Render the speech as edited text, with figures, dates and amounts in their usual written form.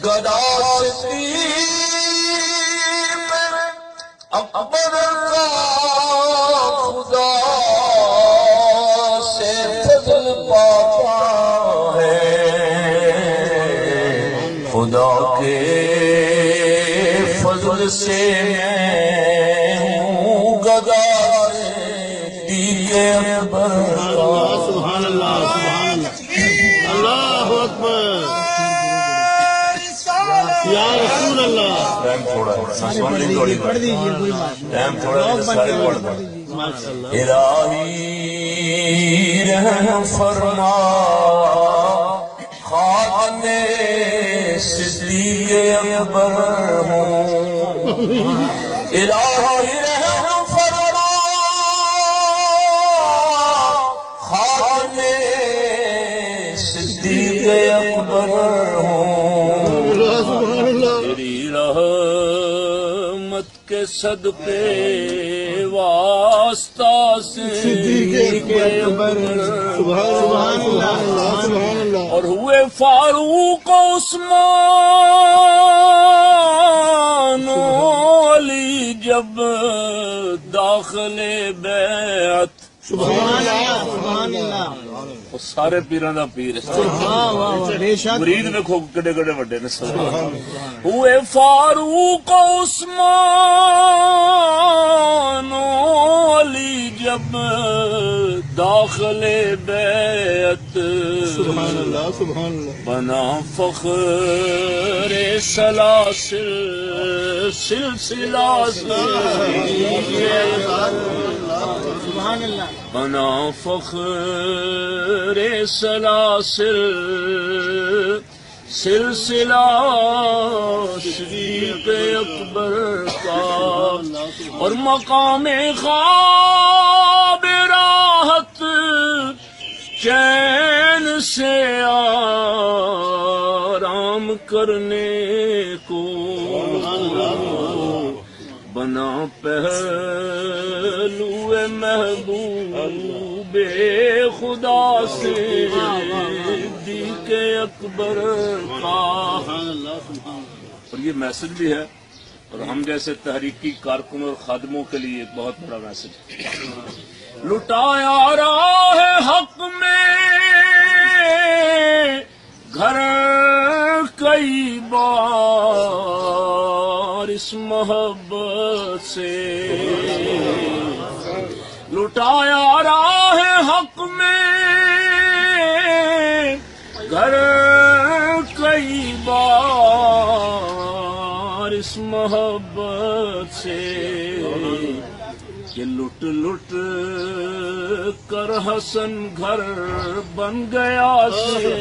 گدا صدیق اکبر کا خدا سے فضل پاتا ہے، خدا کے فضل سے میں ہوں گدا صدیق اکبر کا۔ سبحان اللہ، سبحان اللہ، اللہ اکبر یا رسول اللہ۔ ٹائم تھوڑا ہے، پڑھ دیجیے، کوئی بات نہیں، ٹائم تھوڑا ہے، سارے پڑھ دیں۔ ماشاء اللہ۔ الہی رحم فرما خاتم صدیق اکبر ہوں، الہی رحم فرما خاتم صدیق اکبر ہوں، سبحان اللہ۔ تیری رحمت کے صدقے واسطہ صدیق اکبر، سبحان اللہ، سبحان اللہ۔ اور ہوئے فاروق عثمان و علی جب داخل بیعت، سبحان اللہ، سبحان اللہ۔ وہ سارے پیران دا پیر ہے، واہ واہ واہ، بے شک۔ مرید ویکھو کڈے کڈے وڈے نے۔ ہوئے فاروق عثمان و علی جب داخل بیعت، سبحان اللہ، سبحان اللہ۔ بنا فخر سلاسل سلسلہ سبحان اللہ۔ بنا فخر سلاسل سلسلہ صدیق اکبر کا، اور مقام خواب راحت چین سے آرام کرنے کو، بنا پہلو محبوب خدا سے صدیق اکبر کا۔ اور یہ میسج بھی ہے، اور ہم جیسے تحریکی کارکنوں اور خادموں کے لیے ایک بہت بڑا میسج ہے۔ لٹایا راہ حق میں گھر کئی بار اس محبت سے، لٹایا راہ حق میں گھر کئی بار اس محبت سے، کہ لٹ لٹ کر حسن گھر بن گیا سے